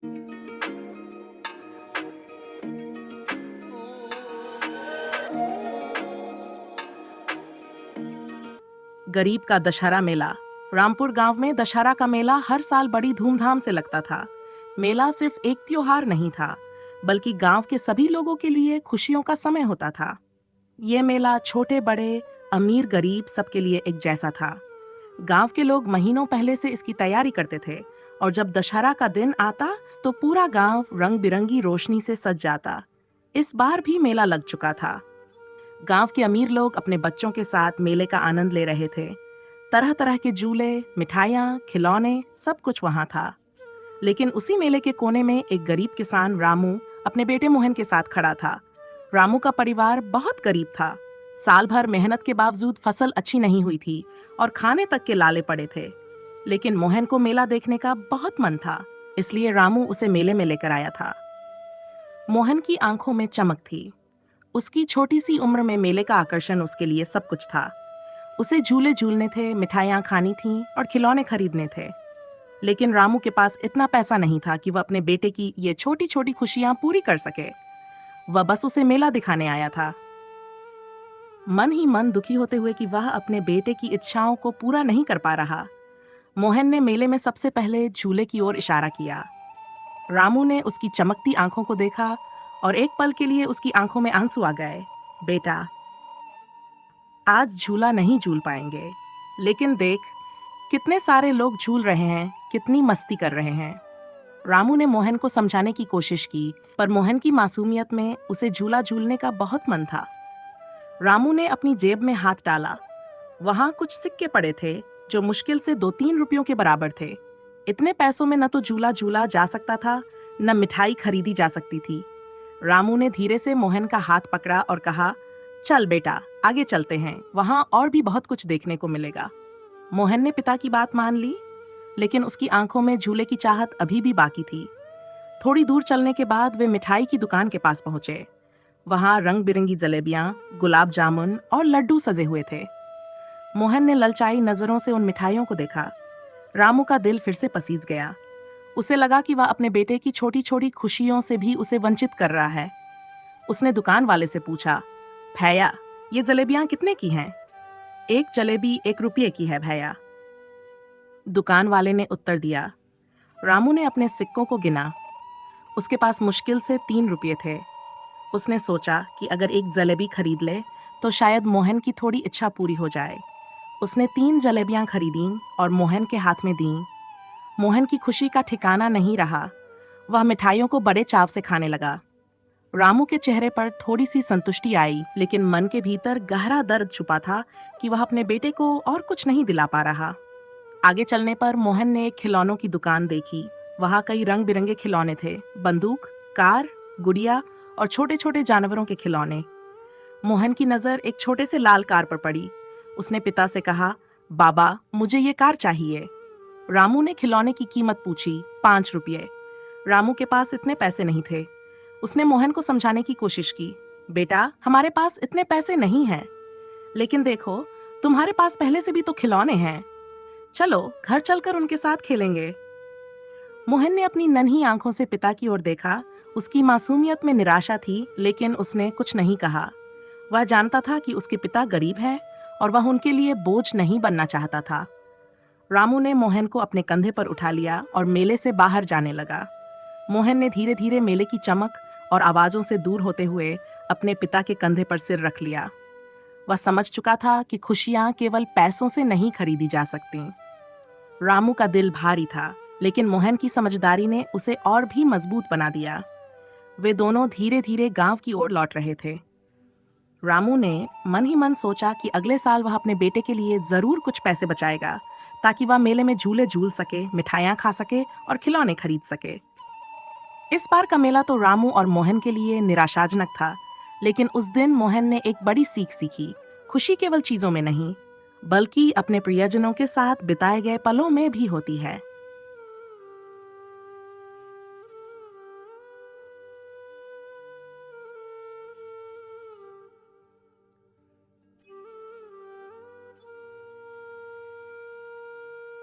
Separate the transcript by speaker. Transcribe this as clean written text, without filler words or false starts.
Speaker 1: गरीब का दशहरा मेला। रामपुर गांव में दशहरा का मेला हर साल बड़ी धूमधाम से लगता था। मेला सिर्फ एक त्योहार नहीं था, बल्कि गांव के सभी लोगों के लिए खुशियों का समय होता था। ये मेला छोटे बड़े, अमीर गरीब सबके लिए एक जैसा था। गांव के लोग महीनों पहले से इसकी तैयारी करते थे, और जब दशहरा का दिन आता तो पूरा गांव रंग बिरंगी रोशनी से सज जाता। इस बार भी मेला लग चुका था। गांव के अमीर लोग अपने बच्चों के साथ मेले का आनंद ले रहे थे। तरह तरह के झूले, मिठाइयाँ, खिलौने, सब कुछ वहां था। लेकिन उसी मेले के कोने में एक गरीब किसान रामू अपने बेटे मोहन के साथ खड़ा था। रामू का परिवार बहुत गरीब था। साल भर मेहनत के बावजूद फसल अच्छी नहीं हुई थी और खाने तक के लाले पड़े थे। लेकिन मोहन को मेला देखने का बहुत मन था, इसलिए रामू उसे मेले में लेकर आया था। मोहन की आंखों में चमक थी। उसकी छोटी सी उम्र में मेले का आकर्षण उसके लिए सब कुछ था। उसे झूले झूलने थे, मिठाइयाँ खानी थीं और खिलौने खरीदने थे। लेकिन रामू के पास इतना पैसा नहीं था कि वह अपने बेटे की ये छोटी छोटी खुशियां पूरी कर सके। वह बस उसे मेला दिखाने आया था, मन ही मन दुखी होते हुए कि वह अपने बेटे की इच्छाओं को पूरा नहीं कर पा रहा। मोहन ने मेले में सबसे पहले झूले की ओर इशारा किया। रामू ने उसकी चमकती आंखों को देखा और एक पल के लिए उसकी आंखों में आंसू आ गए। बेटा, आज झूला नहीं झूल पाएंगे, लेकिन देख, कितने सारे लोग झूल रहे हैं, कितनी मस्ती कर रहे हैं। रामू ने मोहन को समझाने की कोशिश की, पर मोहन की मासूमियत में उसे झूला झूलने का बहुत मन था। रामू ने अपनी जेब में हाथ डाला। वहां कुछ सिक्के पड़े थे जो मुश्किल से 2-3 रुपयों के बराबर थे। इतने पैसों में न तो झूला झूला जा सकता था, न मिठाई खरीदी जा सकती थी। रामू ने धीरे से मोहन का हाथ पकड़ा और कहा, चल बेटा, आगे चलते हैं, वहां और भी बहुत कुछ देखने को मिलेगा। मोहन ने पिता की बात मान ली, लेकिन उसकी आंखों में झूले की चाहत अभी भी बाकी थी। थोड़ी दूर चलने के बाद वे मिठाई की दुकान के पास पहुंचे। वहां रंग बिरंगी जलेबियां, गुलाब जामुन और लड्डू सजे हुए थे। मोहन ने ललचाई नजरों से उन मिठाइयों को देखा। रामू का दिल फिर से पसीज गया। उसे लगा कि वह अपने बेटे की छोटी छोटी खुशियों से भी उसे वंचित कर रहा है। उसने दुकान वाले से पूछा, भैया, ये जलेबियां कितने की हैं? एक जलेबी 1 रुपये की है भैया, दुकान वाले ने उत्तर दिया। रामू ने अपने सिक्कों को गिना। उसके पास मुश्किल से 3 रुपये थे। उसने सोचा कि अगर एक जलेबी खरीद ले तो शायद मोहन की थोड़ी इच्छा पूरी हो जाए। उसने 3 जलेबियां खरीदीं और मोहन के हाथ में दीं। मोहन की खुशी का ठिकाना नहीं रहा। वह मिठाइयों को बड़े चाव से खाने लगा। रामू के चेहरे पर थोड़ी सी संतुष्टि आई, लेकिन मन के भीतर गहरा दर्द छुपा था कि वह अपने बेटे को और कुछ नहीं दिला पा रहा। आगे चलने पर मोहन ने एक खिलौनों की दुकान देखी। वहां कई रंग बिरंगे खिलौने थे, बंदूक, कार, गुड़िया और छोटे छोटे जानवरों के खिलौने। मोहन की नजर एक छोटे से लाल कार पर पड़ी। उसने पिता से कहा, बाबा, मुझे ये कार चाहिए। रामू ने खिलौने की कीमत पूछी, 5 रुपये। रामू के पास इतने पैसे नहीं थे। उसने मोहन को समझाने की कोशिश की, बेटा, हमारे पास इतने पैसे नहीं हैं, लेकिन देखो, तुम्हारे पास पहले से भी तो खिलौने हैं। चलो घर चलकर उनके साथ खेलेंगे। मोहन ने अपनी नन्ही आंखों से पिता की ओर देखा। उसकी मासूमियत में निराशा थी, लेकिन उसने कुछ नहीं कहा। वह जानता था कि उसके पिता गरीब हैं और वह उनके लिए बोझ नहीं बनना चाहता था। रामू ने मोहन को अपने कंधे पर उठा लिया और मेले से बाहर जाने लगा। मोहन ने धीरे धीरे मेले की चमक और आवाजों से दूर होते हुए अपने पिता के कंधे पर सिर रख लिया। वह समझ चुका था कि खुशियां केवल पैसों से नहीं खरीदी जा सकती। रामू का दिल भारी था, लेकिन मोहन की समझदारी ने उसे और भी मजबूत बना दिया। वे दोनों धीरे धीरे गांव की ओर लौट रहे थे। रामू ने मन ही मन सोचा कि अगले साल वह अपने बेटे के लिए जरूर कुछ पैसे बचाएगा, ताकि वह मेले में झूले झूल सके, मिठाइयां खा सके और खिलौने खरीद सके। इस बार का मेला तो रामू और मोहन के लिए निराशाजनक था, लेकिन उस दिन मोहन ने एक बड़ी सीख सीखी। खुशी केवल चीजों में नहीं, बल्कि अपने प्रियजनों के साथ बिताए गए पलों में भी होती है।